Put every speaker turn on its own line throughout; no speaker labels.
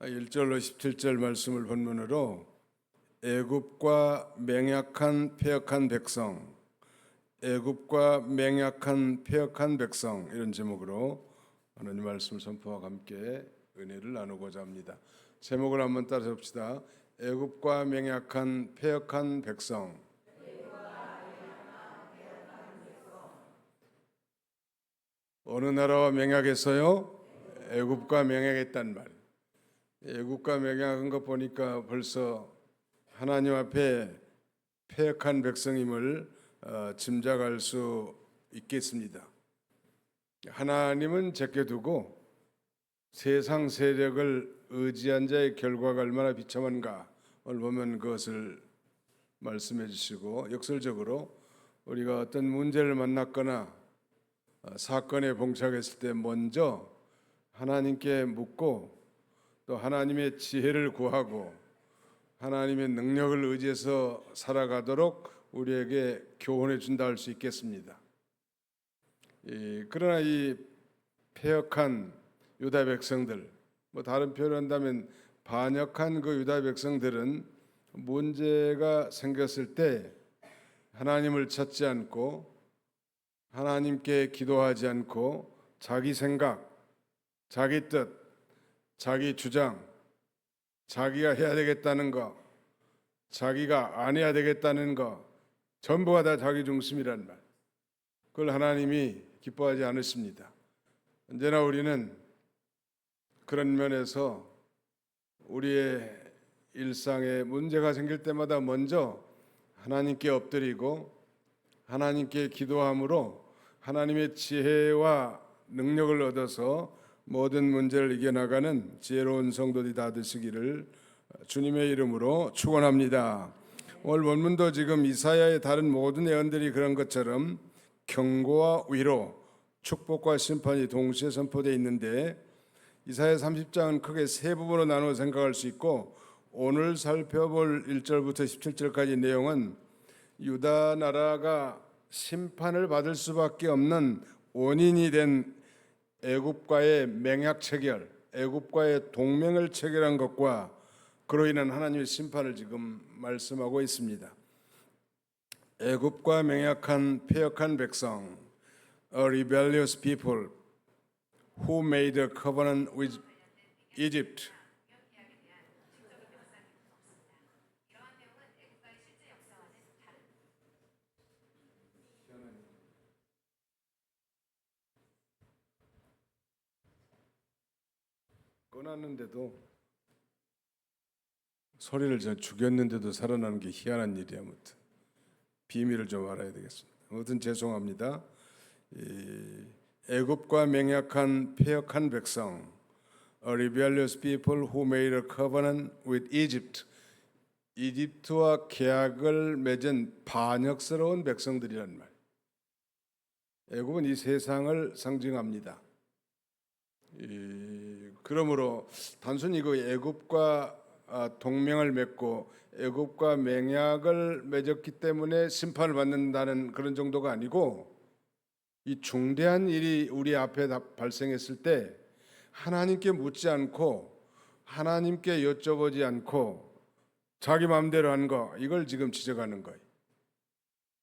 1절로 17절 말씀을 본문으로 애굽과 맹약한 패역한 백성, 애굽과 맹약한 패역한 백성, 이런 제목으로 하나님 말씀을 선포와 함께 은혜를 나누고자 합니다. 제목을 한번 따라 봅시다. 애굽과 맹약한 패역한 백성. 어느 나라와 맹약했어요? 애굽과 맹약했단 말. 애국과 맹약한 것 보니까 벌써 하나님 앞에 패역한 백성임을 짐작할 수 있겠습니다. 하나님은 제껴두고 세상 세력을 의지한 자의 결과가 얼마나 비참한가 오늘 보면 그것을 말씀해 주시고, 역설적으로 우리가 어떤 문제를 만났거나 사건에 봉착했을 때 먼저 하나님께 묻고 또 하나님의 지혜를 구하고 하나님의 능력을 의지해서 살아가도록 우리에게 교훈해 준다 할 수 있겠습니다. 그러나 이 패역한 유다 백성들, 다른 표현을 한다면 반역한 그 유다 백성들은 문제가 생겼을 때 하나님을 찾지 않고 하나님께 기도하지 않고 자기 생각, 자기 뜻, 자기 주장, 자기가 해야 되겠다는 거, 자기가 안 해야 되겠다는 거, 전부가 다 자기 중심이란 말. 그걸 하나님이 기뻐하지 않으십니다. 언제나 우리는 그런 면에서 우리의 일상에 문제가 생길 때마다 먼저 하나님께 엎드리고 하나님께 기도함으로 하나님의 지혜와 능력을 얻어서 모든 문제를 이겨나가는 지혜로운 성도들이 다 되시기를 주님의 이름으로 축원합니다. 오늘 본문도 지금 이사야의 다른 모든 예언들이 그런 것처럼 경고와 위로, 축복과 심판이 동시에 선포되어 있는데, 이사야 30장은 크게 세 부분으로 나누어 생각할 수 있고, 오늘 살펴볼 1절부터 17절까지 내용은 유다 나라가 심판을 받을 수밖에 없는 원인이 된 애굽과의 맹약 체결, 애굽과의 동맹을 체결한 것과 그로 인한 하나님의 심판을 지금 말씀하고 있습니다. 애굽과 맹약한 패역한 백성, a rebellious people who made a covenant with Egypt. 꺼놨는데도 소리를 죽였는데도 살아나는 게 희한한 일이야. 아무튼 비밀을 좀 알아야 되겠습니다. 아무튼 죄송합니다. 애굽과 맹약한 패역한 백성, a rebellious people who made a covenant with Egypt. 이집트와 계약을 맺은 반역스러운 백성들이란 말. 애굽은 이 세상을 상징합니다. 그러므로 단순히 그 애굽과 동맹을 맺고 애굽과 맹약을 맺었기 때문에 심판을 받는다는 그런 정도가 아니고, 이 중대한 일이 우리 앞에 발생했을 때 하나님께 묻지 않고 하나님께 여쭤보지 않고 자기 마음대로 한 거, 이걸 지금 지적하는 거예요.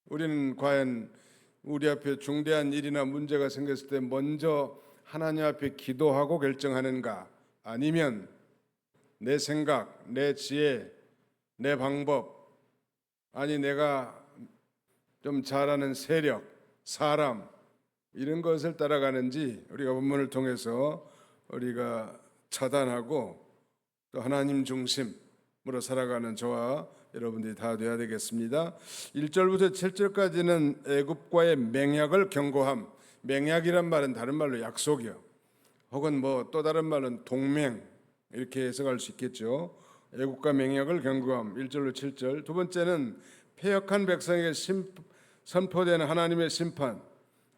우리는 과연 우리 앞에 중대한 일이나 문제가 생겼을 때 먼저 하나님 앞에 기도하고 결정하는가, 아니면 내 생각, 내 지혜, 내 방법, 아니 내가 좀 잘하는 세력, 사람, 이런 것을 따라가는지 우리가 본문을 통해서 우리가 차단하고 또 하나님 중심으로 살아가는 저와 여러분들이 다 돼야 되겠습니다. 1절부터 7절까지는 애굽과의 맹약을 경고함. 맹약이란 말은 다른 말로 약속이요, 혹은 또 다른 말은 동맹, 이렇게 해석할 수 있겠죠. 애국과 맹약을 경고함, 1절로 7절. 두 번째는 패역한 백성에게 선포되는 하나님의 심판.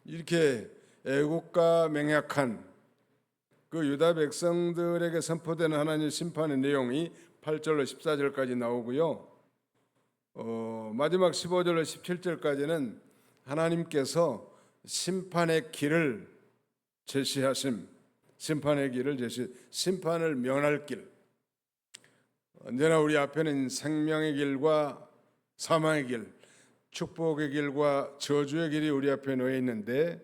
이렇게 애국과 맹약한 그 유다 백성들에게 선포되는 하나님의 심판의 내용이 8절로 14절까지 나오고요. 마지막 15절로 17절까지는 하나님께서 심판의 길을 제시하심, 심판의 길을 심판을 면할 길, 언제나 우리 앞에는 생명의 길과 사망의 길, 축복의 길과 저주의 길이 우리 앞에 놓여 있는데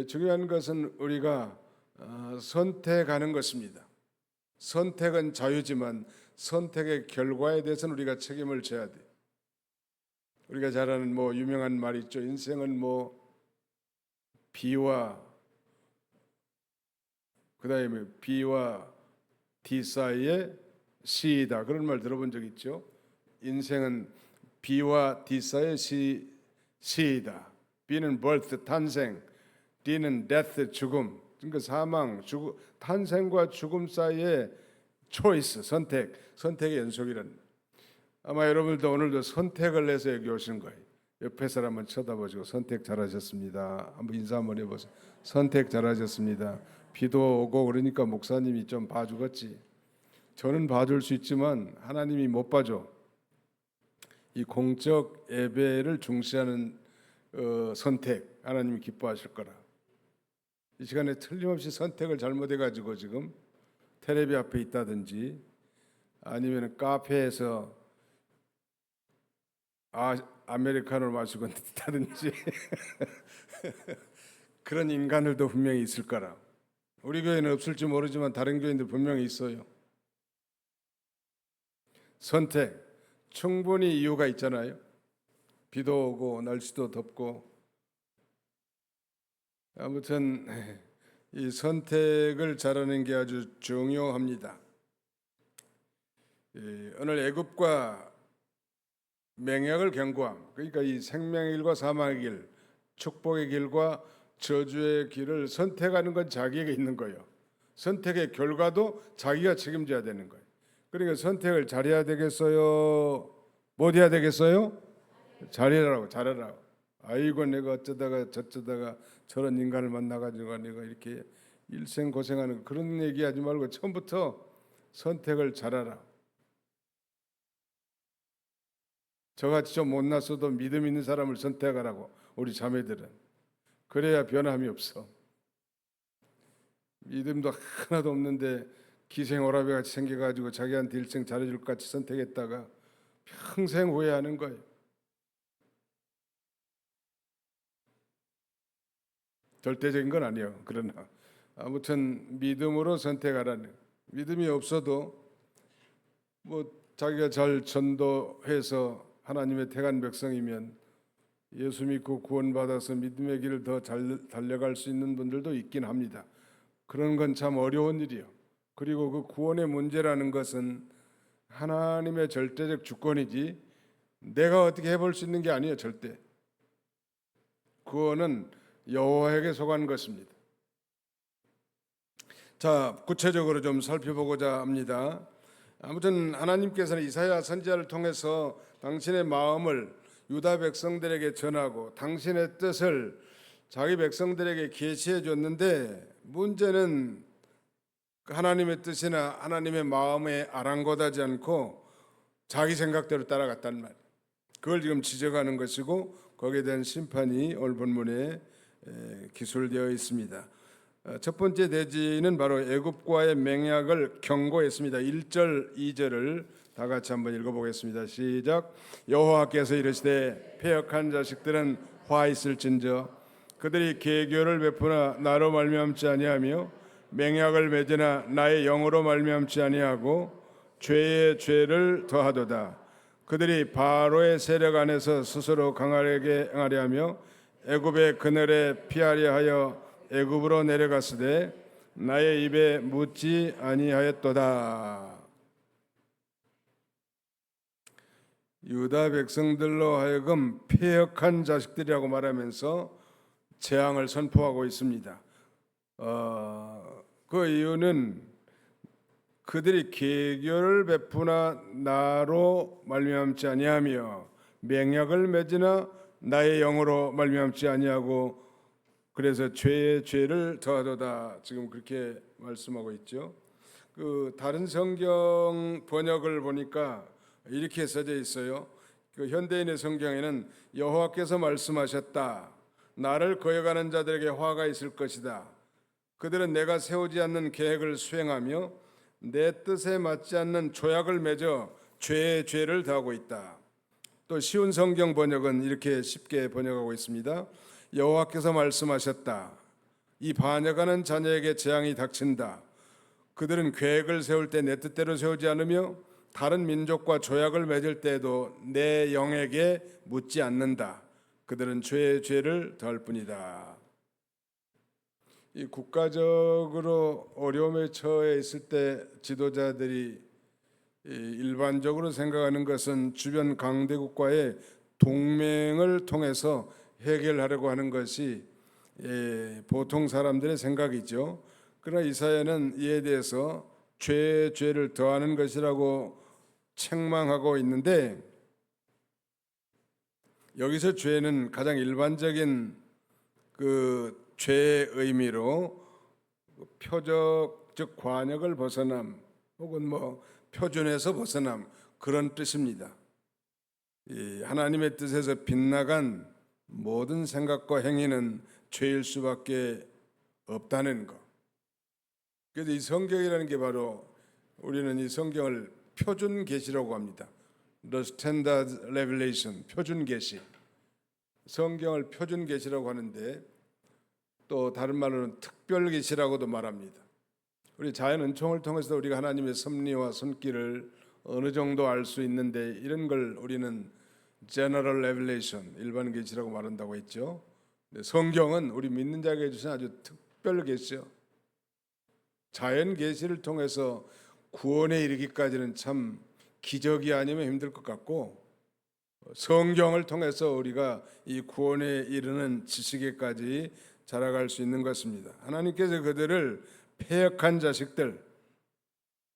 중요한 것은 우리가 선택하는 것입니다. 선택은 자유지만 선택의 결과에 대해서는 우리가 책임을 져야 돼. 우리가 잘 아는 유명한 말이 있죠. 인생은 B와 D 사이의 C이다. 그런 말 들어본 적 있죠. 인생은 B와 D 사이의 C이다. B는 birth, 탄생, D는 death, 죽음. 그러니까 사망, 탄생과 죽음 사이의 choice, 선택의 연속이란. 아마 여러분들도 오늘도 선택을 해서 여기 오신 거예요. 옆에 사람 한번 쳐다보시고 선택 잘하셨습니다. 한번 인사 한번 해보세요. 선택 잘하셨습니다. 비도 오고 그러니까 목사님이 좀 봐주겠지. 저는 봐줄 수 있지만 하나님이 못 봐줘. 이 공적 예배를 중시하는 선택 하나님이 기뻐하실 거라. 이 시간에 틀림없이 선택을 잘못해가지고 지금 텔레비 앞에 있다든지 아니면 카페에서 아메리카노를 마시고 있다든지 그런 인간들도 분명히 있을 거라. 우리 교회는 없을지 모르지만 다른 교회들 분명히 있어요. 선택 충분히 이유가 있잖아요. 비도 오고 날씨도 덥고. 아무튼 이 선택을 잘하는 게 아주 중요합니다. 오늘 애굽과 맹약을 경고함. 그러니까 이 생명의 길과 사망의 길, 축복의 길과 저주의 길을 선택하는 건 자기에게 있는 거예요. 선택의 결과도 자기가 책임져야 되는 거예요. 그러니까 선택을 잘해야 되겠어요? 못 해야 되겠어요? 잘해라고. 아이고 내가 어쩌다가 저쩌다가 저런 인간을 만나가지고 내가 이렇게 일생 고생하는 그런 얘기하지 말고 처음부터 선택을 잘하라. 저같이 좀 못났어도 믿음 있는 사람을 선택하라고 우리 자매들은. 그래야 변함이 없어. 믿음도 하나도 없는데 기생오라비 같이 생겨가지고 자기한테 일생 잘해줄 것 같이 선택했다가 평생 후회하는 거예요. 절대적인 건 아니에요. 그러나 아무튼 믿음으로 선택하라는. 믿음이 없어도 자기가 잘 전도해서 하나님의 택한 백성이면 예수 믿고 구원받아서 믿음의 길을 더 잘 달려갈 수 있는 분들도 있긴 합니다. 그런 건 참 어려운 일이에요. 그리고 그 구원의 문제라는 것은 하나님의 절대적 주권이지 내가 어떻게 해볼 수 있는 게 아니에요. 절대. 구원은 여호와에게 속한 것입니다. 자, 구체적으로 좀 살펴보고자 합니다. 아무튼 하나님께서는 이사야 선지자를 통해서 당신의 마음을 유다 백성들에게 전하고 당신의 뜻을 자기 백성들에게 계시해 줬는데 문제는 하나님의 뜻이나 하나님의 마음에 아랑곳하지 않고 자기 생각대로 따라갔단 말이에요. 그걸 지금 지적하는 것이고 거기에 대한 심판이 오늘 본문에 기술되어 있습니다. 첫 번째 대지는 바로 애굽과의 맹약을 경고했습니다. 1절, 2절을 다 같이 한번 읽어보겠습니다. 시작. 여호와께서 이르시되 패역한 자식들은 화 있을진저 그들이 계교를 베푸나 나로 말미암지 아니하며 맹약을 맺으나 나의 영으로 말미암지 아니하고 죄의 죄를 더하도다. 그들이 바로의 세력 안에서 스스로 강하게 행하려 하며 애굽의 그늘에 피하려 하여 애굽으로 내려갔으되 나의 입에 묻지 아니하였도다. 유다 백성들로 하여금 패역한 자식들이라고 말하면서 재앙을 선포하고 있습니다. 그 이유는 그들이 계교를 베푸나 나로 말미암지 아니하며 맹약을 맺으나 나의 영으로 말미암지 아니하고 그래서 죄의 죄를 더하도다. 지금 그렇게 말씀하고 있죠. 그 다른 성경 번역을 보니까 이렇게 써져 있어요. 그 현대인의 성경에는 여호와께서 말씀하셨다. 나를 거역하는 자들에게 화가 있을 것이다. 그들은 내가 세우지 않는 계획을 수행하며 내 뜻에 맞지 않는 조약을 맺어 죄에 죄를 더하고 있다. 또 쉬운 성경 번역은 이렇게 쉽게 번역하고 있습니다. 여호와께서 말씀하셨다. 이 반역하는 자녀에게 재앙이 닥친다. 그들은 계획을 세울 때 내 뜻대로 세우지 않으며 다른 민족과 조약을 맺을 때에도 내 영에게 묻지 않는다. 그들은 죄의 죄를 더할 뿐이다. 이 국가적으로 어려움에 처해 있을 때 지도자들이 일반적으로 생각하는 것은 주변 강대국과의 동맹을 통해서 해결하려고 하는 것이 보통 사람들의 생각이죠. 그러나 이사야는 이에 대해서 죄에 죄를 더하는 것이라고 책망하고 있는데, 여기서 죄는 가장 일반적인 그 죄의 의미로 표적 즉 관역을 벗어남 혹은 뭐 표준에서 벗어남 그런 뜻입니다. 이 하나님의 뜻에서 빗나간 모든 생각과 행위는 죄일 수밖에 없다는 것. 그래서 이 성경이라는 게 바로 우리는 이 성경을 표준 계시라고 합니다. The Standard Revelation, 표준 계시. 성경을 표준 계시라고 하는데 또 다른 말로는 특별 계시라고도 말합니다. 우리 자연 은총을 통해서 우리가 하나님의 섭리와 손길을 어느 정도 알 수 있는데 이런 걸 우리는 General Revelation, 일반 계시라고 말한다고 했죠. 성경은 우리 믿는 자에게 주신 아주 특별 계시요. 자연 계시를 통해서 구원에 이르기까지는 참 기적이 아니면 힘들 것 같고, 성경을 통해서 우리가 이 구원에 이르는 지식에까지 자라갈 수 있는 것입니다. 하나님께서 그들을 패역한 자식들,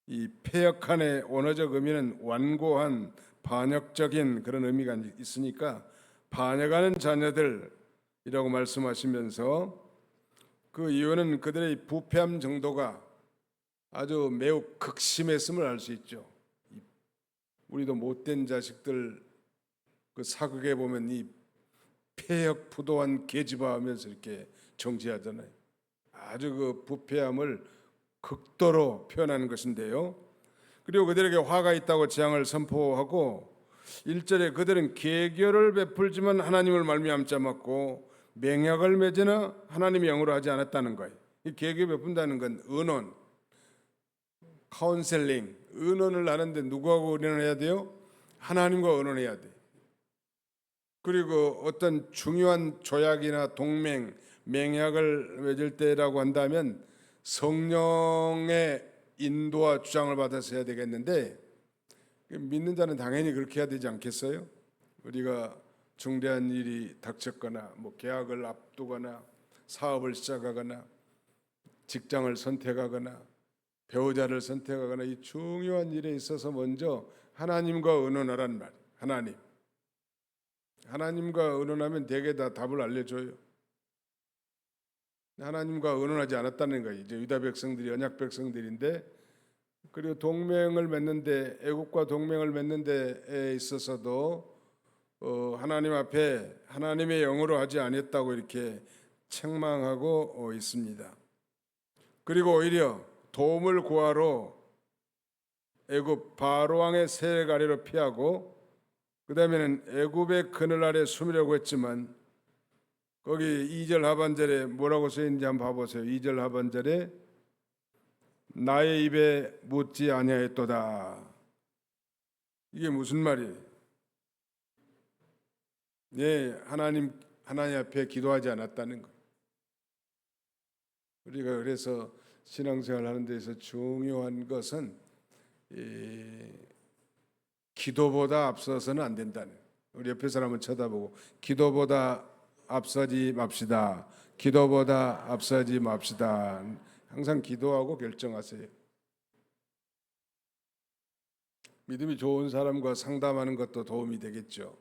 이 패역한의 원어적 의미는 완고한 반역적인 그런 의미가 있으니까 반역하는 자녀들이라고 말씀하시면서 그 이유는 그들의 부패함 정도가 아주 매우 극심했음을 알 수 있죠. 우리도 못된 자식들 그 사극에 보면 이 폐역부도한 계집아하면서 이렇게 정지하잖아요. 아주 그 부패함을 극도로 표현하는 것인데요. 그리고 그들에게 화가 있다고 재앙을 선포하고 1절에 그들은 계결을 베풀지만 하나님을 말미암지 않았고 맹약을 맺으나 하나님의 영으로 하지 않았다는 거예요. 이 계결 베푼다는 건 의논, 카운셀링, 의논을 하는데 누구하고 의논해야 돼요? 하나님과 의논해야 돼요. 그리고 어떤 중요한 조약이나 동맹, 맹약을 맺을 때라고 한다면 성령의 인도와 주장을 받아서 해야 되겠는데, 믿는 자는 당연히 그렇게 해야 되지 않겠어요? 우리가 중대한 일이 닥쳤거나 뭐 계약을 앞두거나 사업을 시작하거나 직장을 선택하거나 배우자를 선택하거나 이 중요한 일에 있어서 먼저 하나님과 의논하란 말. 하나님과 의논하면 대개 다 답을 알려줘요. 하나님과 의논하지 않았다는 거예요. 이제 유다 백성들이 언약 백성들인데, 그리고 동맹을 맺는데 애국과 동맹을 맺는 데에 있어서도 하나님 앞에 하나님의 영으로 하지 않았다고 이렇게 책망하고 있습니다. 그리고 오히려 도움을 구하러 애굽 바로 왕의 세력 아래로 피하고 그 다음에는 애굽의 그늘 아래 숨으려고 했지만 거기 2절 하반절에 뭐라고 써있는지 한번 봐보세요. 2절 하반절에 나의 입에 묻지 아니하였도다. 이게 무슨 말이에요? 네, 하나님 앞에 기도하지 않았다는 거예요. 우리가 그래서 신앙생활 하는 데서 중요한 것은 기도보다 앞서서는 안 된다는. 우리 옆에 사람을 쳐다보고 기도보다 앞서지 맙시다. 기도보다 앞서지 맙시다. 항상 기도하고 결정하세요. 믿음이 좋은 사람과 상담하는 것도 도움이 되겠죠.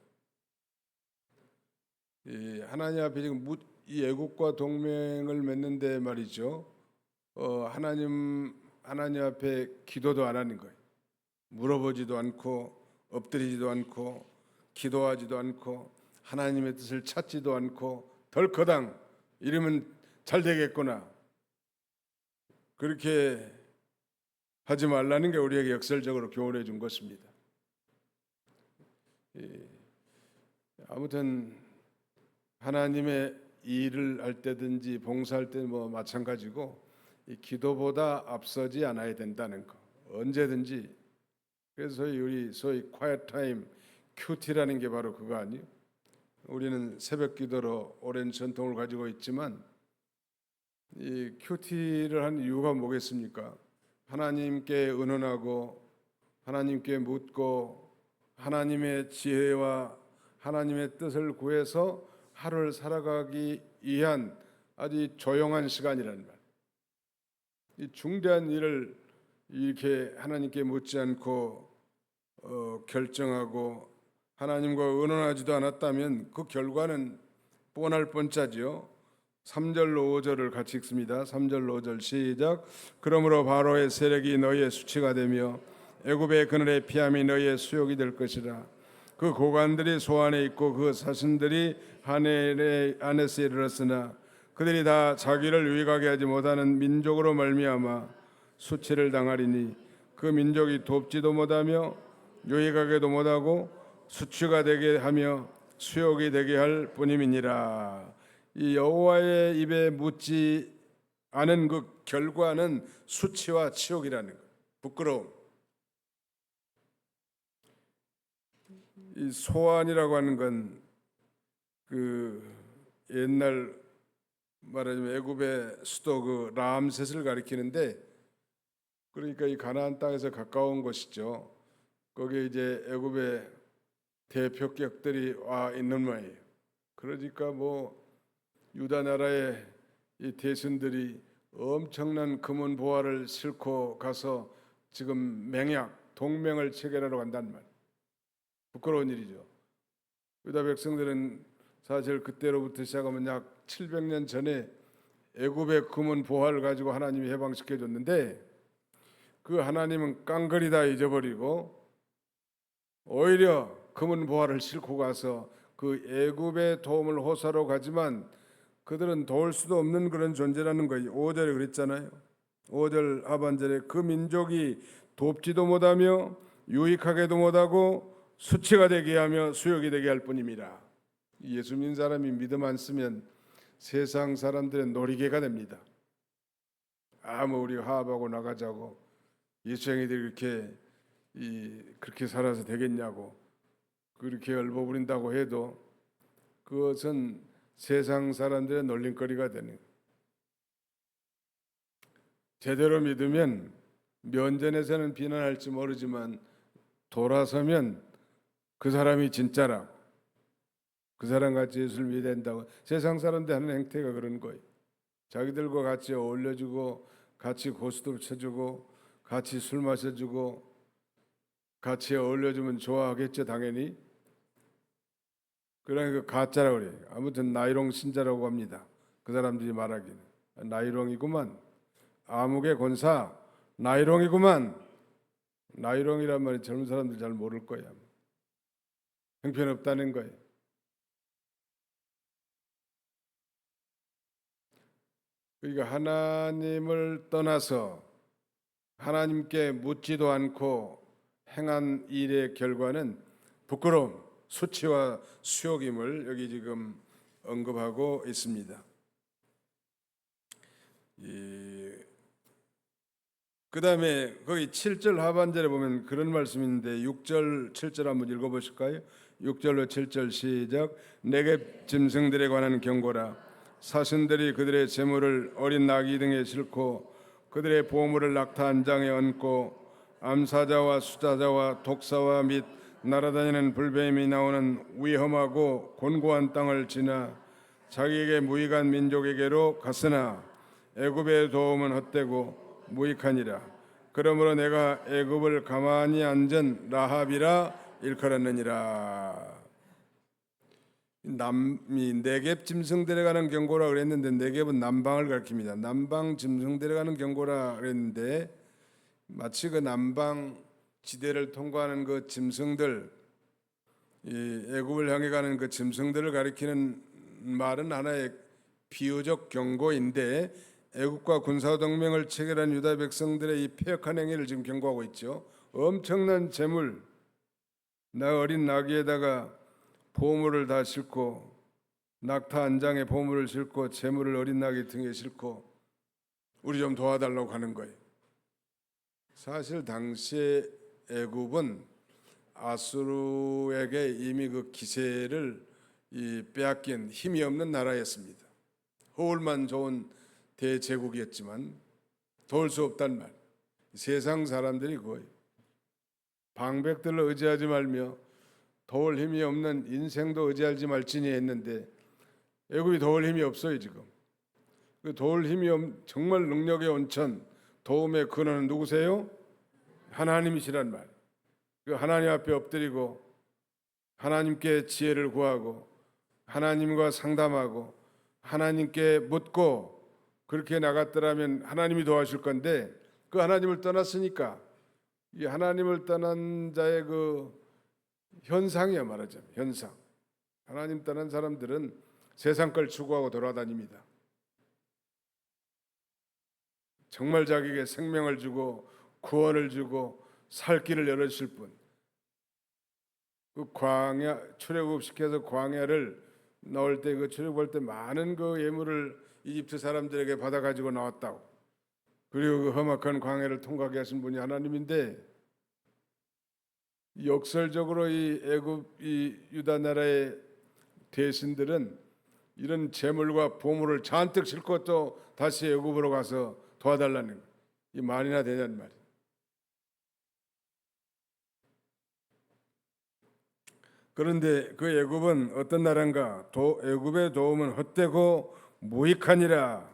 하나님 앞에 지금 이 애국과 동맹을 맺는데 말이죠. 하나님 앞에 기도도 안 하는 거예요. 물어보지도 않고 엎드리지도 않고 기도하지도 않고 하나님의 뜻을 찾지도 않고 덜커당 이러면 잘 되겠구나 그렇게 하지 말라는 게 우리에게 역설적으로 교훈해 준 것입니다. 아무튼 하나님의 일을 할 때든지 봉사할 때 뭐 마찬가지고 이 기도보다 앞서지 않아야 된다는 거, 언제든지. 그래서 우리 소위 quiet time 큐티라는 게 바로 그거 아니에요? 우리는 새벽 기도로 오랜 전통을 가지고 있지만 이 큐티를 한 이유가 뭐겠습니까? 하나님께 의논하고 하나님께 묻고 하나님의 지혜와 하나님의 뜻을 구해서 하루를 살아가기 위한 아주 조용한 시간이라는 말. 이 중대한 일을 이렇게 하나님께 묻지 않고 결정하고 하나님과 의논하지도 않았다면 그 결과는 뻔할 뻔짜지요. 3절로 5절을 같이 읽습니다. 3절로 5절 시작. 그러므로 바로의 세력이 너희의 수치가 되며 애굽의 그늘의 피함이 너희의 수욕이 될 것이라. 그 고관들이 소안에 있고 그 사신들이 하네스에 이르렀으나 그들이 다 자기를 유익하게 하지 못하는 민족으로 말미암아 수치를 당하리니 그 민족이 돕지도 못하며 유익하게도 못하고 수치가 되게 하며 수욕이 되게 할 뿐임이니라. 이 여호와의 입에 묻지 않은 그 결과는 수치와 치욕이라는 것, 부끄러움. 이 소안이라고 하는 건 그 옛날 말하자면 애굽의 수도 그 람셋을 가리키는데, 그러니까 이 가나안 땅에서 가까운 곳이죠. 거기에 이제 애굽의 대표격들이 와 있는 모양이에요. 그러니까 뭐 유다 나라의 이 대신들이 엄청난 금은 보화를 싣고 가서 지금 맹약, 동맹을 체결하러 간단 말이에요. 부끄러운 일이죠. 유다 백성들은 사실 그때로부터 시작하면 약 700년 전에 애굽의 금은 보화를 가지고 하나님이 해방시켜 줬는데 그 하나님은 깡그리 다 잊어버리고 오히려 금은 보화를 싣고 가서 그 애굽의 도움을 호소하러 가지만 그들은 도울 수도 없는 그런 존재라는 거예요. 5절에 그랬잖아요. 5절 하반절에 그 민족이 돕지도 못하며 유익하게도 못하고 수치가 되게 하며 수욕이 되게 할 뿐입니다. 예수 믿는 사람이 믿음 안 쓰면 세상 사람들의 놀이개가 됩니다. 뭐 우리 화합하고 나가자고, 예수행이들 그렇게 살아서 되겠냐고 그렇게 얼버무린다고 해도 그것은 세상 사람들의 놀림거리가 되는. 제대로 믿으면 면전에서는 비난할지 모르지만 돌아서면 그 사람이 진짜라고, 그 사람같이 예수를 믿어야 된다고. 세상 사람들 하는 행태가 그런 거예요. 자기들과 같이 어울려주고 같이 고스톱 쳐주고 같이 술 마셔주고 같이 어울려주면 좋아하겠죠, 당연히. 그러니까 가짜라고 그래요. 아무튼 나이롱 신자라고 합니다. 그 사람들이 말하기는 나이롱이구만, 암흑의 권사 나이롱이구만. 나이롱이란 말이 젊은 사람들 잘 모를 거야. 형편없다는 거예요. 그러니까 하나님을 떠나서 하나님께 묻지도 않고 행한 일의 결과는 부끄러움, 수치와 수욕임을 여기 지금 언급하고 있습니다. 그 다음에 거기 7절 하반절에 보면 그런 말씀이 있는데 6절 7절 한번 읽어보실까요? 6절로 7절 시작. 네겝 짐승들에 관한 경고라. 사신들이 그들의 재물을 어린 나귀 등에 싣고 그들의 보물을 낙타 한 장에 얹고 암사자와 수자자와 독사와 및 날아다니는 불뱀이 나오는 위험하고 곤고한 땅을 지나 자기에게 무익한 민족에게로 갔으나 애굽의 도움은 헛되고 무익하니라. 그러므로 내가 애굽을 가만히 앉은 라합이라 일컬었느니라. 네겝 짐승들에 관한 경고라 그랬는데 네겝은 남방을 가리킵니다. 남방 짐승들에 관한 경고라 그랬는데 마치 그 남방 지대를 통과하는 그 짐승들, 이 애굽을 향해 가는 그 짐승들을 가리키는 말은 하나의 비유적 경고인데 애국과 군사 동맹을 체결한 유다 백성들의 이 패역한 행위를 지금 경고하고 있죠. 엄청난 재물, 어린 나귀에다가 보물을 다 싣고, 낙타 한 장에 보물을 싣고 재물을 어린 나귀 등에 싣고 우리 좀 도와달라고 하는 거예요. 사실 당시에 애굽은 아수르에게 이미 그 기세를 빼앗긴 힘이 없는 나라였습니다. 허울만 좋은 대제국이었지만 도울 수 없단 말. 세상 사람들이 거의 방백들을 의지하지 말며 도울 힘이 없는 인생도 의지하지 말지니 했는데 애굽이 도울 힘이 없어요 지금. 그 도울 힘이 정말 능력의 온천, 도움의 근원은 누구세요? 하나님이시란 말. 그 하나님 앞에 엎드리고 하나님께 지혜를 구하고 하나님과 상담하고 하나님께 묻고 그렇게 나갔더라면 하나님이 도와줄 건데, 그 하나님을 떠났으니까 이 하나님을 떠난 자의 그 현상이야, 말하자면 현상. 하나님 떠난 사람들은 세상 걸 추구하고 돌아다닙니다. 정말 자기에게 생명을 주고 구원을 주고 살 길을 열어주실 분, 그 광야 출애굽시켜서 광야를 넣을 때, 그 출애굽할 때 많은 그 예물을 이집트 사람들에게 받아 가지고 나왔다고. 그리고 그 험악한 광야를 통과하게 하신 분이 하나님인데, 역설적으로 이 애굽, 이 유다 나라의 대신들은 이런 재물과 보물을 잔뜩 싣고 또 다시 애굽으로 가서 도와달라는 거. 이 말이나 되냐는 말이에요. 그런데 그 애굽은 어떤 나라인가? 애굽의 도움은 헛되고 무익하니라.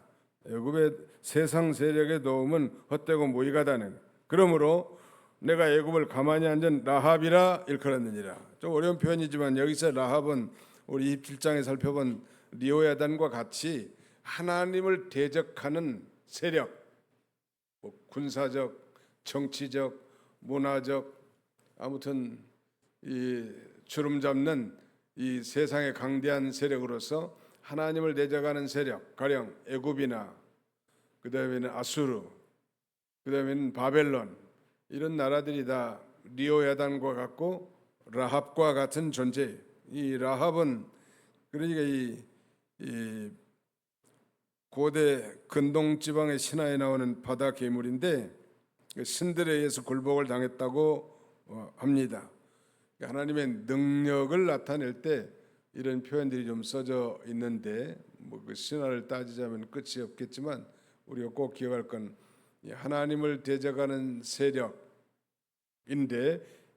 애굽의 세상 세력의 도움은 헛되고 무익하다는. 그러므로 내가 애굽을 가만히 앉은 라합이라 일컬었느니라. 좀 어려운 표현이지만 여기서 라합은 우리 27장에 살펴본 리오야단과 같이 하나님을 대적하는 세력, 군사적, 정치적, 문화적, 아무튼 이 주름 잡는 이 세상의 강대한 세력으로서 하나님을 대적하는 세력, 가령 애굽이나 그다음에는 아수르, 그다음에는 바벨론, 이런 나라들이 다 리오야단과 같고 라합과 같은 존재. 이 라합은 그러니까 이 고대 근동 지방의 신화에 나오는 바다 괴물인데 신들에 의해서 굴복을 당했다고 합니다. 하나님의 능력을 나타낼 때 이런 표현들이 좀 써져 있는데, 뭐 그 신화를 따지자면 끝이 없겠지만 우리가 꼭 기억할 건 하나님을 대적하는 세력인데,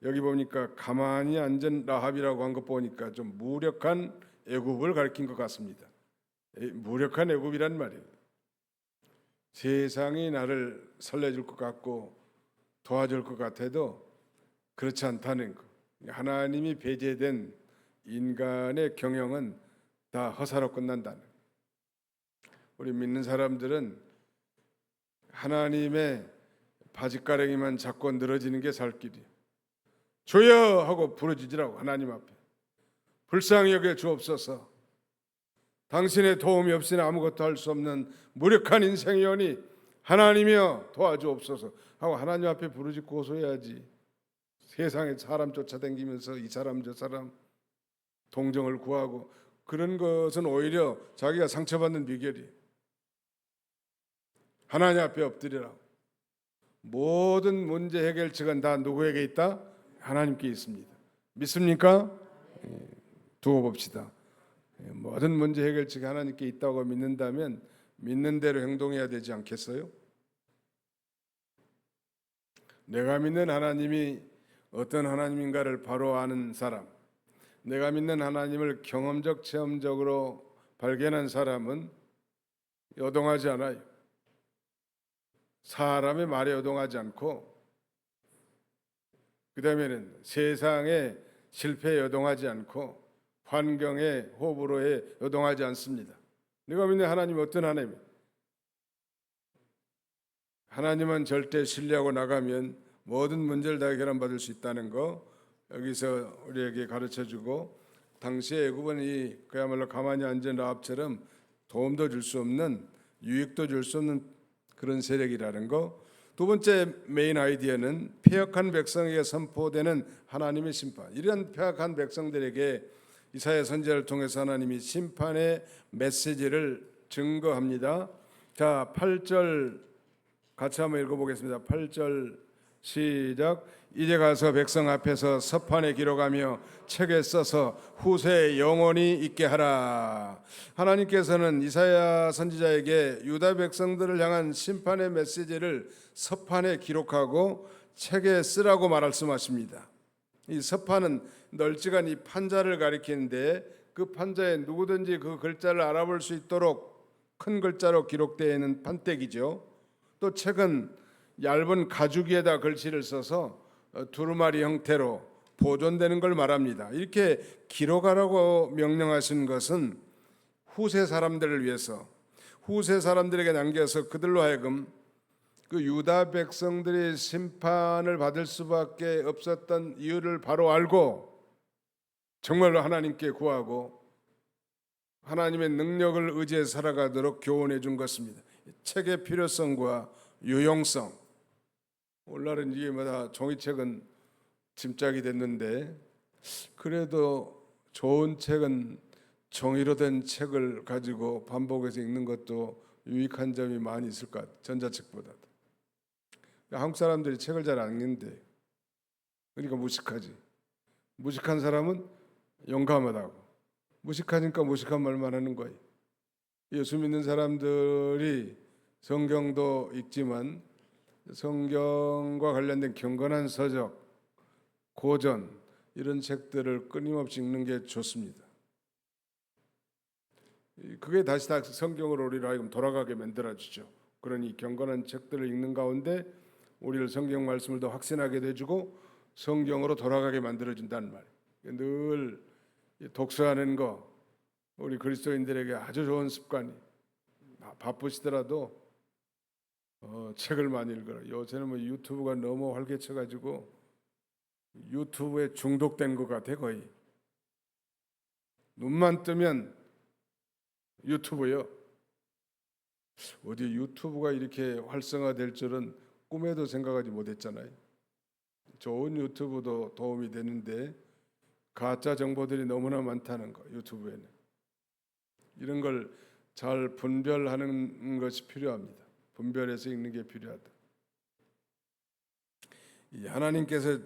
여기 보니까 가만히 앉은 라합이라고 한 것 보니까 좀 무력한 애굽을 가리킨 것 같습니다. 무력한 애굽이란 말이에요. 세상이 나를 살려줄 것 같고 도와줄 것 같아도 그렇지 않다는 거. 하나님이 배제된 인간의 경영은 다 허사로 끝난다는. 우리 믿는 사람들은 하나님의 바짓가랭이만 잡고 늘어지는 게 살 길이에요. 주여 하고 부르짖으라고. 하나님 앞에 불쌍히 여겨 주옵소서. 당신의 도움이 없이는 아무것도 할 수 없는 무력한 인생이오니 하나님이여 도와주옵소서 하고 하나님 앞에 부르짖고 호소해야지. 세상에 사람 쫓아다니면서 이 사람 저 사람 동정을 구하고 그런 것은 오히려 자기가 상처받는 비결이에요. 하나님 앞에 엎드리라. 모든 문제 해결책은 다 누구에게 있다? 하나님께 있습니다. 믿습니까? 두고 봅시다. 모든 문제 해결책이 하나님께 있다고 믿는다면 믿는 대로 행동해야 되지 않겠어요? 내가 믿는 하나님이 어떤 하나님인가를 바로 아는 사람, 내가 믿는 하나님을 경험적 체험적으로 발견한 사람은 요동하지 않아요. 사람의 말에 요동하지 않고, 그 다음에는 세상의 실패에 요동하지 않고, 환경의 호불호에 요동하지 않습니다. 내가 믿는 하나님은 어떤 하나님이에요? 하나님은 절대 신뢰하고 나가면 모든 문제를 다 해결받을 수 있다는 거 여기서 우리에게 가르쳐주고, 당시에 애굽은 그야말로 가만히 앉은 라합처럼 도움도 줄 수 없는 유익도 줄 수 없는 그런 세력이라는 거. 두 번째 메인 아이디어는 패역한 백성에게 선포되는 하나님의 심판. 이런 패역한 백성들에게 이사야 선지자를 통해서 하나님이 심판의 메시지를 증거합니다. 자, 8절 같이 한번 읽어보겠습니다. 8절 시작. 이제 가서 백성 앞에서 서판에 기록하며 책에 써서 후세에 영원히 있게 하라. 하나님께서는 이사야 선지자에게 유다 백성들을 향한 심판의 메시지를 서판에 기록하고 책에 쓰라고 말씀하십니다. 이 서판은 널찍한 이 판자를 가리키는데 그 판자에 누구든지 그 글자를 알아볼 수 있도록 큰 글자로 기록되어 있는 판때기죠. 또 책은 얇은 가죽에다 글씨를 써서 두루마리 형태로 보존되는 걸 말합니다. 이렇게 기록하라고 명령하신 것은 후세 사람들을 위해서, 후세 사람들에게 남겨서 그들로 하여금 그 유다 백성들이 심판을 받을 수밖에 없었던 이유를 바로 알고 정말로 하나님께 구하고 하나님의 능력을 의지해 살아가도록 교훈해 준 것입니다. 책의 필요성과 유용성. 오늘날은 이게 뭐다 종이책은 짐짝이 됐는데 그래도 좋은 책은 종이로 된 책을 가지고 반복해서 읽는 것도 유익한 점이 많이 있을 것 같아요. 전자책보다도. 한국 사람들이 책을 잘 안 읽는데 그러니까 무식하지. 무식한 사람은 용감하다고. 무식하니까 무식한 말만 하는 거예요. 예수 믿는 사람들이 성경도 읽지만 성경과 관련된 경건한 서적, 고전 이런 책들을 끊임없이 읽는 게 좋습니다. 그게 다시 다 성경으로 우리를 하여금 돌아가게 만들어주죠. 그러니 경건한 책들을 읽는 가운데 우리를 성경 말씀을 더 확신하게 해주고 성경으로 돌아가게 만들어준다는 말이에요. 늘 독서하는 거 우리 그리스도인들에게 아주 좋은 습관이. 바쁘시더라도 책을 많이 읽어라. 요새는 뭐 유튜브가 너무 활개쳐가지고 유튜브에 중독된 것 같아. 거의 눈만 뜨면 유튜브요. 어디 유튜브가 이렇게 활성화될 줄은 꿈에도 생각하지 못했잖아요. 좋은 유튜브도 도움이 되는데 가짜 정보들이 너무나 많다는 거. 유튜브에는 이런 걸 잘 분별하는 것이 필요합니다. 분별해서 읽는 게 필요하다. 하나님께서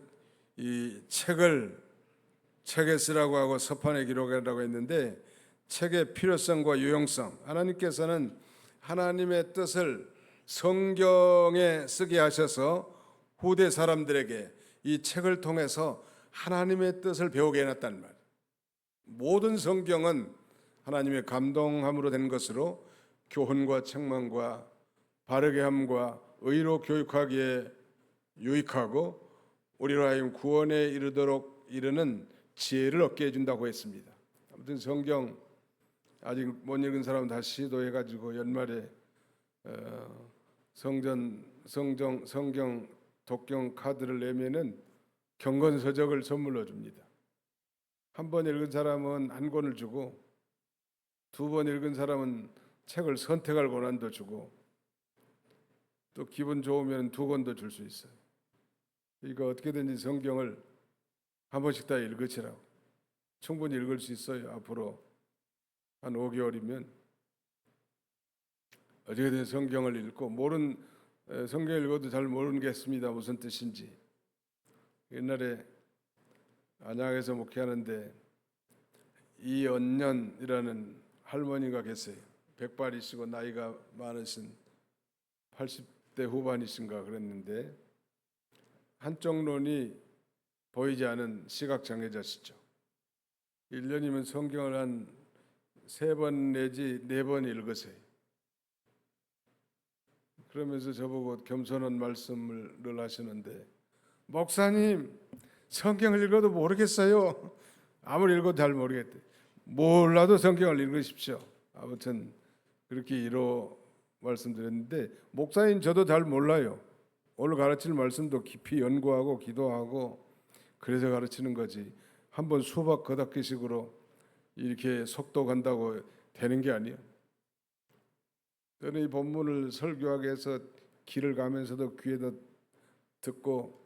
이 책에 쓰라고 하고 서판에 기록하라고 했는데 책의 필요성과 유용성, 하나님께서는 하나님의 뜻을 성경에 쓰게 하셔서 후대 사람들에게 이 책을 통해서 하나님의 뜻을 배우게 해놨단 말이에요. 모든 성경은 하나님의 감동함으로 된 것으로 교훈과 책망과 바르게 함과 의로 교육하기에 유익하고 우리로 하여금 구원에 이르도록 이르는 지혜를 얻게 해준다고 했습니다. 아무튼 성경 아직 못 읽은 사람은 다시 시도해가지고 연말에 성경 독경 카드를 내면은 경건서적을 선물로 줍니다. 한 번 읽은 사람은 한 권을 주고 두 번 읽은 사람은 책을 선택할 권한도 주고 또 기분 좋으면 두 권도 줄 수 있어요. 이거 어떻게든지 성경을 한 번씩 다 읽으시라고. 충분히 읽을 수 있어요. 앞으로 한 5개월이면 어떻게든 성경을 읽고 성경을 읽어도 잘 모르겠습니다. 무슨 뜻인지. 옛날에 안양에서 목회하는데 이언년이라는 할머니가 계세요. 백발이시고 나이가 많으신 80대 후반이신가 그랬는데 한쪽 눈이 보이지 않은 시각장애자시죠. 1년이면 성경을 한 3번 내지 4번 읽으세요. 그러면서 저보고 겸손한 말씀을 늘 하시는데 목사님 성경을 읽어도 모르겠어요. 아무리 읽어도 잘 모르겠대. 몰라도 성경을 읽으십시오. 아무튼 그렇게 이로 말씀드렸는데 목사님 저도 잘 몰라요. 오늘 가르칠 말씀도 깊이 연구하고 기도하고 그래서 가르치는 거지. 한번 수박 겉핥기식으로 이렇게 속도 간다고 되는 게 아니에요. 또는 이 본문을 설교하기 위해서 길을 가면서도 귀에다 듣고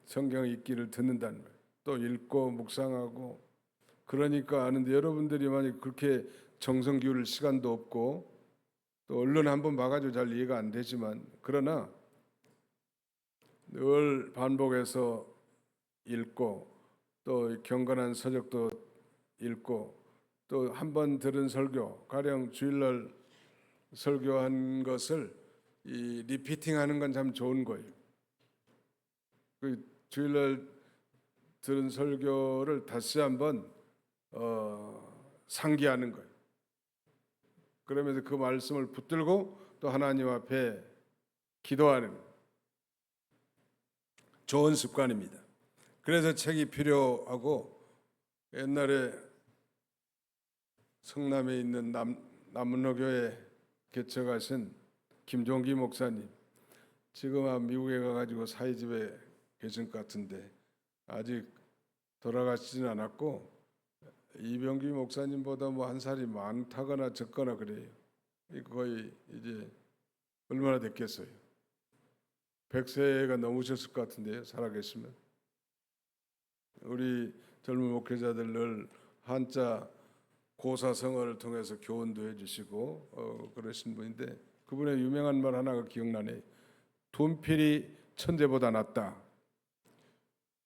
성경 읽기를 듣는다는 거예요. 또 읽고 묵상하고 그러니까 아는데 여러분들이 만약 그렇게 정성 기울일 시간도 없고 또 언론 한번 봐가지고 잘 이해가 안 되지만 그러나 늘 반복해서 읽고 또 경건한 서적도 읽고 또 한 번 들은 설교 가령 주일날 설교한 것을 이 리피팅하는 건 참 좋은 거예요. 그 주일날 들은 설교를 다시 한번 상기하는 거예요. 그러면서 그 말씀을 붙들고 또 하나님 앞에 기도하는 좋은 습관입니다. 그래서 책이 필요하고 옛날에 성남에 있는 남문로교회 개척하신 김종기 목사님 지금 미국에 가가지고 사회집에 계신 것 같은데 아직 돌아가시진 않았고 이병기 목사님보다 뭐 한 살이 많다거나 적거나 그래요. 거의 이제 얼마나 됐겠어요? 100세가 넘으셨을 것 같은데요. 살아계시면. 우리 젊은 목회자들 늘 한자 고사성어를 통해서 교훈도 해주시고 그러신 분인데 그분의 유명한 말 하나가 기억나네요. 돈필이 천재보다 낫다.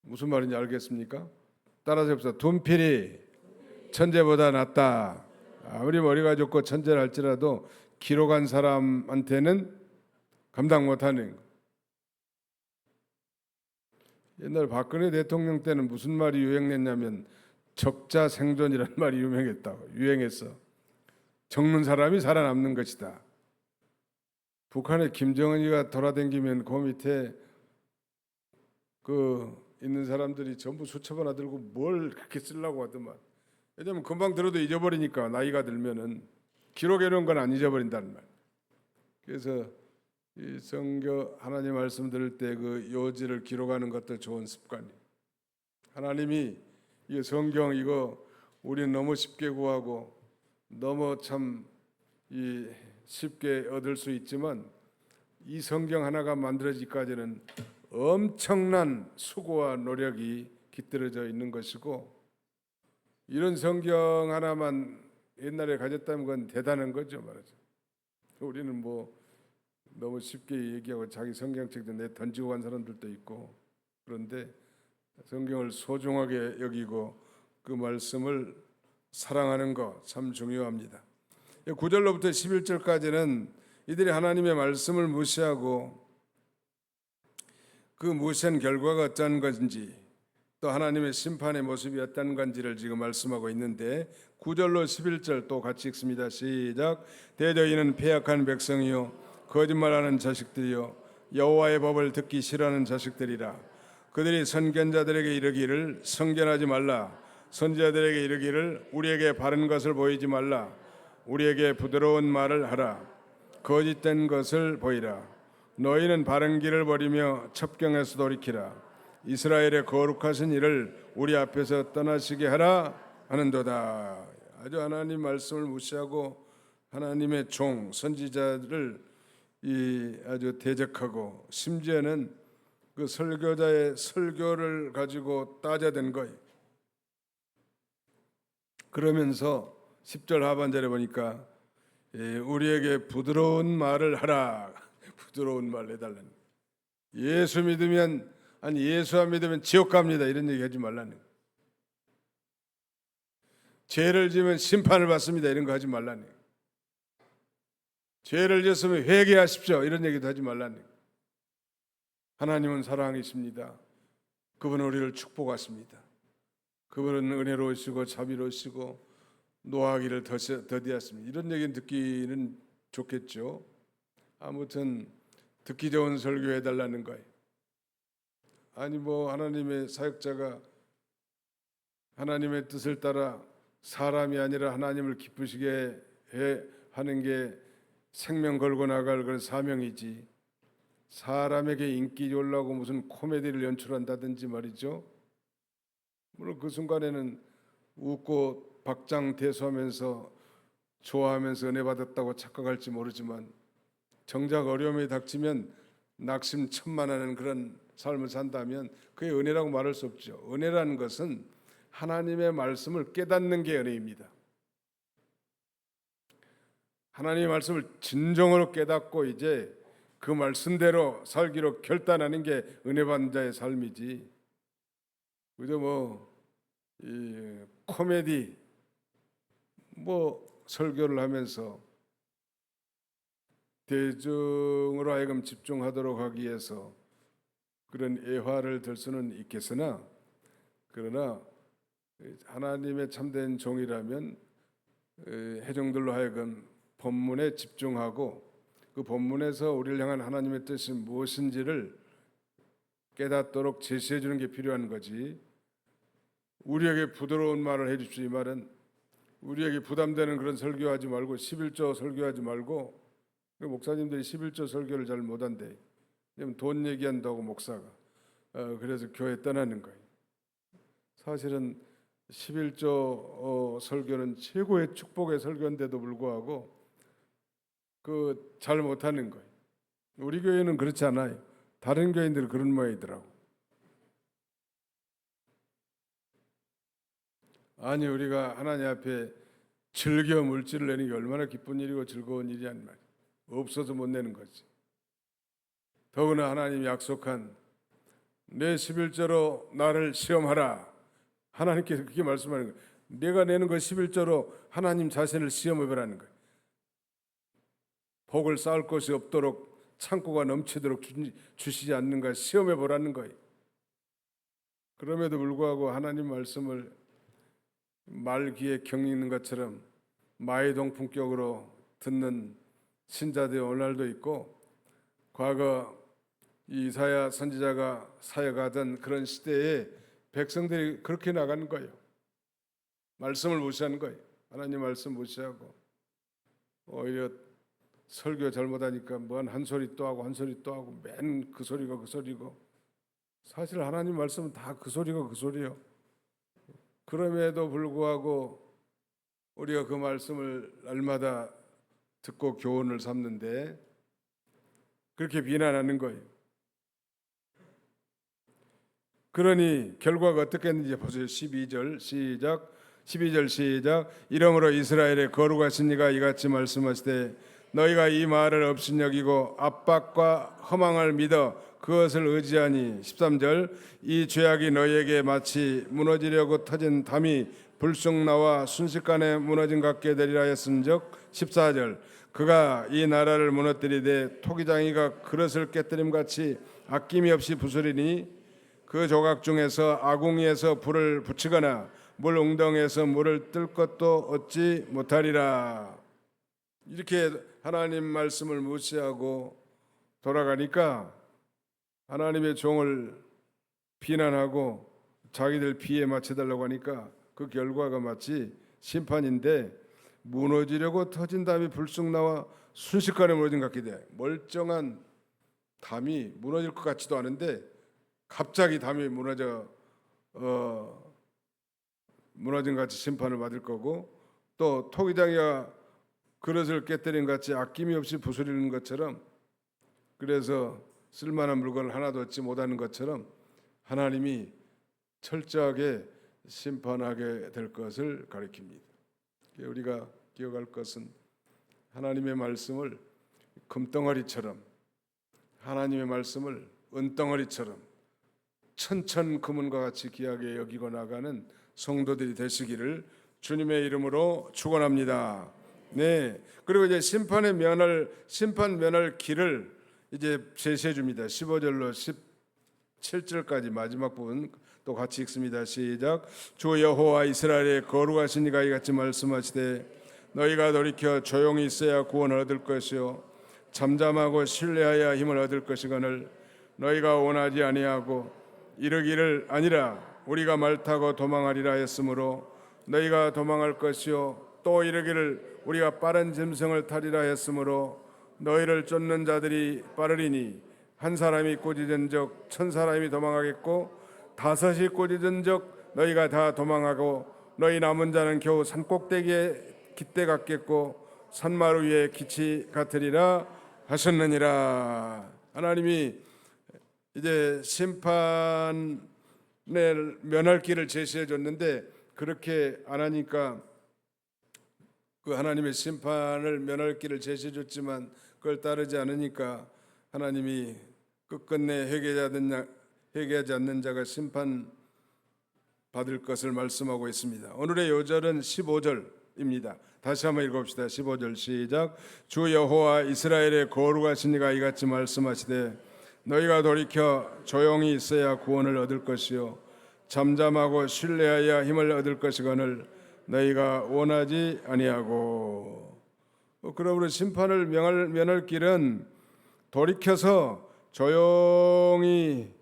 무슨 말인지 알겠습니까? 따라서 해봅시다. 돈필이 천재보다 낫다. 아무리 머리가 좋고 천재를 할지라도 기록한 사람한테는 감당 못하는 거. 옛날 박근혜 대통령 때는 무슨 말이 유행했냐면 적자생존이라는 말이 유행했어. 적는 사람이 살아남는 것이다. 북한의 김정은이가 돌아다니면 그 밑에 그 있는 사람들이 전부 수첩 하나 들고 뭘 그렇게 쓰려고 하더만. 왜냐면 금방 들어도 잊어버리니까 나이가 들면은 기록해 놓은 건 안 잊어버린다는 말. 그래서 이 성경 하나님 말씀 들을 때 그 요지를 기록하는 것도 좋은 습관이에요. 하나님이 이 성경 이거 우리는 너무 쉽게 구하고 너무 참 이 쉽게 얻을 수 있지만 이 성경 하나가 만들어지기까지는 엄청난 수고와 노력이 깃들어져 있는 것이고 이런 성경 하나만 옛날에 가졌다면 그건 대단한 거죠 말하죠. 우리는 뭐 너무 쉽게 얘기하고 자기 성경책도 내 던지고 간 사람들도 있고 그런데 성경을 소중하게 여기고 그 말씀을 사랑하는 거 참 중요합니다. 9절로부터 11절까지는 이들이 하나님의 말씀을 무시하고 그 무시한 결과가 어떤 건지 또 하나님의 심판의 모습이 어떤 건지를 지금 말씀하고 있는데 9절로 11절 또 같이 읽습니다. 시작. 대저 이는 패역한 백성이요 거짓말하는 자식들이요 여호와의 법을 듣기 싫어하는 자식들이라. 그들이 선견자들에게 이르기를 성견하지 말라. 선지자들에게 이르기를 우리에게 바른 것을 보이지 말라. 우리에게 부드러운 말을 하라. 거짓된 것을 보이라. 너희는 바른 길을 버리며 첩경에서 돌이키라. 이스라엘의 거룩하신 이를 우리 앞에서 떠나시게 하라 하는도다. 아주 하나님 말씀을 무시하고 하나님의 종 선지자들을 아주 대적하고 심지어는 그 설교자의 설교를 가지고 따져댄 거예요. 그러면서 10절 하반절에 보니까 우리에게 부드러운 말을 하라. 부드러운 말 해달라는 거예요. 예수 믿으면 예수 안 믿으면 지옥 갑니다. 이런 얘기 하지 말라는 거예요. 죄를 지으면 심판을 받습니다. 이런 거 하지 말라는 거예요. 죄를 지었으면 회개하십시오. 이런 얘기도 하지 말라는 거예요. 하나님은 사랑이십니다. 그분은 우리를 축복하십니다. 그분은 은혜로우시고 자비로우시고 노하기를 더디하십니다. 이런 얘기 듣기는 좋겠죠. 아무튼 듣기 좋은 설교해달라는 거예요. 아니 뭐 하나님의 사역자가 하나님의 뜻을 따라 사람이 아니라 하나님을 기쁘시게 하는 게 생명 걸고 나갈 그런 사명이지 사람에게 인기 주려고 무슨 코미디를 연출한다든지 말이죠. 물론 그 순간에는 웃고 박장대소하면서 좋아하면서 은혜 받았다고 착각할지 모르지만 정작 어려움이 닥치면 낙심천만하는 그런 삶을 산다면 그게 은혜라고 말할 수 없죠. 은혜라는 것은 하나님의 말씀을 깨닫는 게 은혜입니다. 하나님의 말씀을 진정으로 깨닫고 이제 그 말씀대로 살기로 결단하는 게 은혜 받는 자의 삶이지. 그저 이 코미디 설교를 하면서 대중으로 하여금 집중하도록 하기 위해서 그런 애화를 들 수는 있겠으나, 그러나 하나님의 참된 종이라면 회중들로 하여금 본문에 집중하고 그 본문에서 우리를 향한 하나님의 뜻이 무엇인지를 깨닫도록 제시해 주는 게 필요한 거지. 우리에게 부드러운 말을 해 주십시오 이 말은 우리에게 부담되는 그런 설교하지 말고 11조 설교하지 말고, 목사님들이 11조 설교를 잘 못한대. 돈 얘기한다고 목사가 그래서 교회 떠나는 거예요. 사실은 11조 설교는 최고의 축복의 설교인데도 불구하고 잘 못하는 거예요. 우리 교회는 그렇지 않아요. 다른 교인들은 그런 모양이더라고. 아니, 우리가 하나님 앞에 즐겨 물질을 내는 게 얼마나 기쁜 일이고 즐거운 일이란 말이야. 없어서 못 내는 거지. 더구나 하나님이 약속한 내 11조로 나를 시험하라. 하나님께서 그렇게 말씀하는 거예요. 내가 내는 거 11조로 하나님 자신을 시험해보라는 거예요. 복을 쌓을 것이 없도록 창고가 넘치도록 주시지 않는가 시험해보라는 거예요. 그럼에도 불구하고 하나님 말씀을 말귀에 경 읽는 것처럼 마이동풍격으로 듣는 신자들이 오늘날도 있고, 과거 이사야 선지자가 사역하던 그런 시대에 백성들이 그렇게 나가는 거예요. 말씀을 무시하는 거예요. 하나님 말씀 무시하고 오히려 설교 잘못하니까 뭔 한 소리 또 하고 한 소리 또 하고 맨 그 소리가 그 소리고, 사실 하나님 말씀은 다 그 소리가 그 소리예요. 그럼에도 불구하고 우리가 그 말씀을 날마다 듣고 교훈을 삼는데 그렇게 비난하는 거예요. 그러니 결과가 어떻게 했는지 보세요. 12절 시작. 12절 시작. 이러므로 이스라엘의 거룩하신 이가 이같이 말씀하시되 너희가 이 말을 업신여기고 압박과 허망을 믿어 그것을 의지하니. 13절 이 죄악이 너희에게 마치 무너지려고 터진 담이 불쑥 나와 순식간에 무너진 같게 되리라 했은즉. 14절 그가 이 나라를 무너뜨리되 토기장이가 그릇을 깨뜨림같이 아낌이 없이 부수리니 그 조각 중에서 아궁이에서 불을 붙이거나 물 웅덩이에서 물을 뜰 것도 얻지 못하리라. 이렇게 하나님 말씀을 무시하고 돌아가니까 하나님의 종을 비난하고 자기들 비에 맞춰달라고 하니까 그 결과가 마치 심판인데, 무너지려고 터진 담이 불쑥 나와 순식간에 무너진 것 같게 돼. 멀쩡한 담이 무너질 것 같지도 않은데 갑자기 담이 무너진 같이 심판을 받을 거고, 또 토기장이가 그릇을 깨뜨린 같이 아낌이 없이 부수리는 것처럼, 그래서 쓸만한 물건을 하나도 얻지 못하는 것처럼 하나님이 철저하게 심판하게 될 것을 가리킵니다. 우리가 기억할 것은 하나님의 말씀을 금덩어리처럼, 하나님의 말씀을 은덩어리처럼 천천금은과 같이 귀하게 여기고 나가는 성도들이 되시기를 주님의 이름으로 축원합니다. 네. 그리고 이제 심판 면할 길을 이제 제시해 줍니다. 15절로 17절까지 마지막 부분 또 같이 읽습니다. 시작. 주 여호와 이스라엘의 거룩하신 이가 이같이 말씀하시되 너희가 돌이켜 조용히 있어야 구원을 얻을 것이요 잠잠하고 신뢰하여 힘을 얻을 것이거늘 너희가 원하지 아니하고 이르기를 아니라 우리가 말 타고 도망하리라 했으므로 너희가 도망할 것이요 또 이르기를 우리가 빠른 짐승을 타리라 했으므로 너희를 쫓는 자들이 빠르리니 한 사람이 꼬지든적 1000사람이 도망하겠고 5이 꼬지든적 너희가 다 도망하고 너희 남은 자는 겨우 산꼭대기에 깃대 같겠고 산마루 위에 기치 같으리라 하셨느니라. 하나님이 이제 심판을 면할 길을 제시해 줬는데 그렇게 안 하니까 그 하나님의 심판을 면할 길을 제시해 줬지만 그걸 따르지 않으니까 하나님이 끝끝내 회개하지 않는 자가 심판 받을 것을 말씀하고 있습니다. 오늘의 요절은 15절입니다. 다시 한번 읽어봅시다. 15절 시작. 주 여호와 이스라엘의 거룩하신 이가 이같이 말씀하시되 너희가 돌이켜 조용히 있어야 구원을 얻을 것이요 잠잠하고 신뢰하여 힘을 얻을 것이거늘 너희가 원하지 아니하고. 그러므로 심판을 면할 길은 돌이켜서 조용히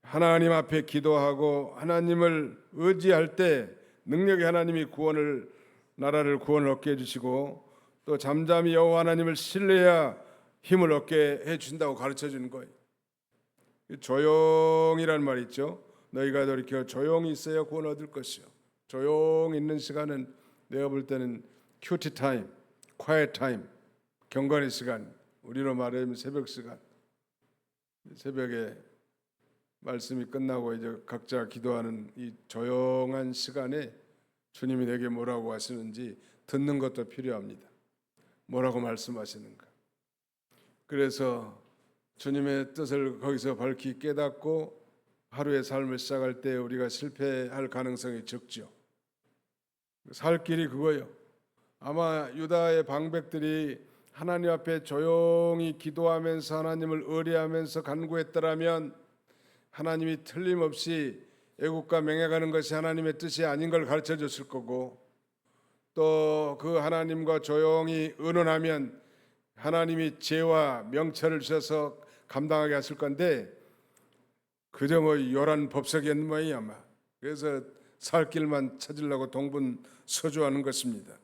하나님 앞에 기도하고 하나님을 의지할 때 능력의 하나님이 나라를 구원을 얻게 해주시고 또 잠잠히 여호와 하나님을 신뢰해야 힘을 얻게 해준다고 가르쳐 주는 거예요. 조용이란 말이 있죠. 너희가 돌이켜 조용히 있어야 구원 얻을 것이요. 조용히 있는 시간은 내가 볼 때는 큐티 타임, quiet 타임, 경건의 시간, 우리로 말하면 새벽 시간. 새벽에 말씀이 끝나고 이제 각자 기도하는 이 조용한 시간에 주님이 내게 뭐라고 하시는지 듣는 것도 필요합니다. 뭐라고 말씀하시는가. 그래서 주님의 뜻을 거기서 밝히 깨닫고 하루의 삶을 시작할 때 우리가 실패할 가능성이 적죠. 살 길이 그거예요. 아마 유다의 방백들이 하나님 앞에 조용히 기도하면서 하나님을 의뢰하면서 간구했더라면 하나님이 틀림없이 애국과 맹약하는 것이 하나님의 뜻이 아닌 걸 가르쳐 줬을 거고 또 그 하나님과 조용히 의논하면 하나님이 죄와 명철을 주셔서 감당하게 하실 건데 그저 요란 법석이었는 모양이야 아마. 그래서 살 길만 찾으려고 동분서주하는 것입니다.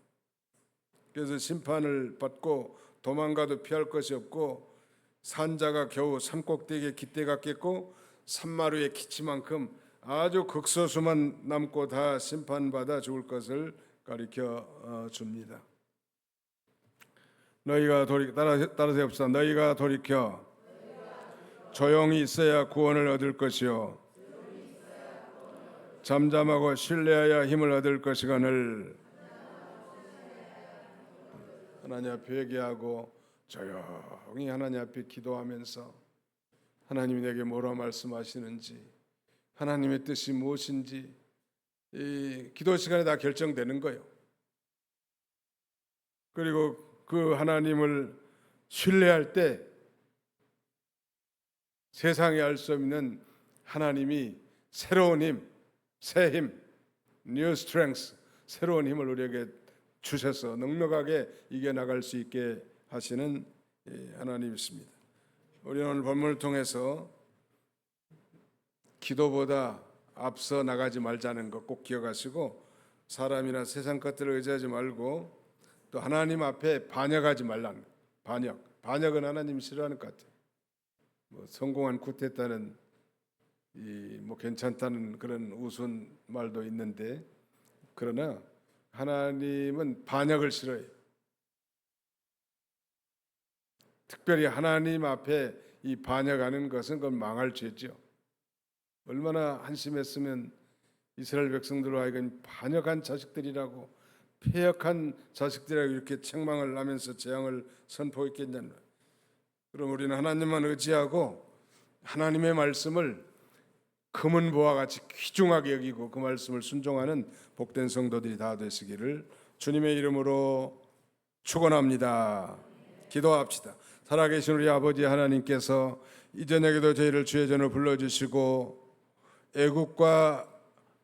그래서 심판을 받고 도망가도 피할 것이 없고 산자가 겨우 산꼭대기에 깃대가 깼고 산마루의 기치만큼 아주 극소수만 남고 다 심판받아 죽을 것을 가르쳐 줍니다. 너희가 따라서 해봅시다. 너희가 돌이켜 조용히 있어야 구원을 얻을 것이요 잠잠하고 신뢰하여 힘을 얻을 것이거늘. 하나님 앞에 회개하고 조용히 하나님 앞에 기도하면서 하나님이 내게 뭐라 말씀하시는지 하나님의 뜻이 무엇인지 이 기도 시간에 다 결정되는 거예요. 그리고 그 하나님을 신뢰할 때 세상에 알 수 없는 하나님이 새로운 힘, 새 힘, new strength, 새로운 힘을 우리에게 주셔서 넉넉하게 이겨나갈 수 있게 하시는 하나님이십니다. 우리는 오늘 본문을 통해서 기도보다 앞서 나가지 말자는 것 꼭 기억하시고 사람이나 세상 것들을 의지하지 말고 또 하나님 앞에 반역하지 말라는 것. 반역은 하나님이 싫어하는 것 같아요. 성공한 쿠데타는 괜찮다는 그런 우스운 말도 있는데 그러나 하나님은 반역을 싫어해요. 특별히 하나님 앞에 이 반역하는 것은 그건 망할 죄죠. 얼마나 한심했으면 이스라엘 백성들로 하여금 반역한 자식들이라고 패역한 자식들이라고 이렇게 책망을 하면서 재앙을 선포했겠냐는. 그럼 우리는 하나님만 의지하고 하나님의 말씀을 금은 보와 같이 귀중하게 여기고 그 말씀을 순종하는 복된 성도들이 다 되시기를 주님의 이름으로 축원합니다. 기도합시다. 살아계신 우리 아버지 하나님께서 이 저녁에도 저희를 주의 전으로 불러주시고 애국과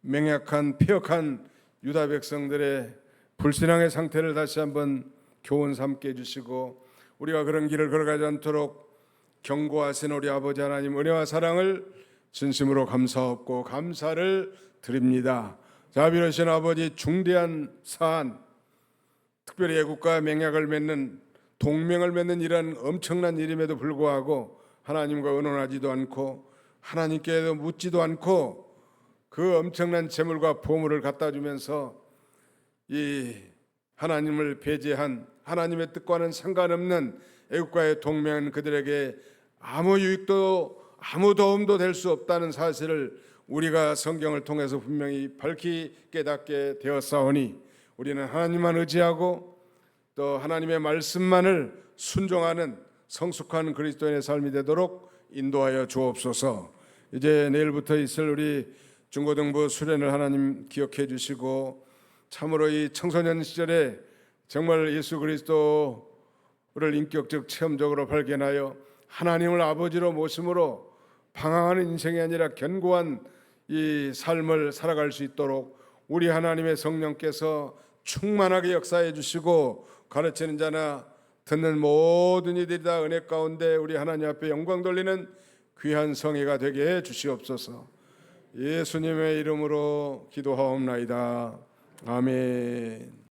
맹약한 패역한 유다 백성들의 불신앙의 상태를 다시 한번 교훈 삼게 해주시고 우리가 그런 길을 걸어가지 않도록 경고하신 우리 아버지 하나님 은혜와 사랑을 진심으로 감사하고 감사를 드립니다. 자비로우신 아버지 중대한 사안, 특별히 애국과 맹약을 맺는 동맹을 맺는 이런 엄청난 일임에도 불구하고 하나님과 의논하지도 않고 하나님께도 묻지도 않고 그 엄청난 재물과 보물을 갖다 주면서 이 하나님을 배제한 하나님의 뜻과는 상관없는 애국과의 동맹은 그들에게 아무 유익도 아무 도움도 될 수 없다는 사실을 우리가 성경을 통해서 분명히 밝히 깨닫게 되었사오니 우리는 하나님만 의지하고 또 하나님의 말씀만을 순종하는 성숙한 그리스도인의 삶이 되도록 인도하여 주옵소서. 이제 내일부터 있을 우리 중고등부 수련을 하나님 기억해 주시고 참으로 이 청소년 시절에 정말 예수 그리스도를 인격적 체험적으로 발견하여 하나님을 아버지로 모심으로 방황하는 인생이 아니라 견고한 이 삶을 살아갈 수 있도록 우리 하나님의 성령께서 충만하게 역사해 주시고 가르치는 자나 듣는 모든 이들이 다 은혜 가운데 우리 하나님 앞에 영광 돌리는 귀한 성회가 되게 해 주시옵소서. 예수님의 이름으로 기도하옵나이다. 아멘.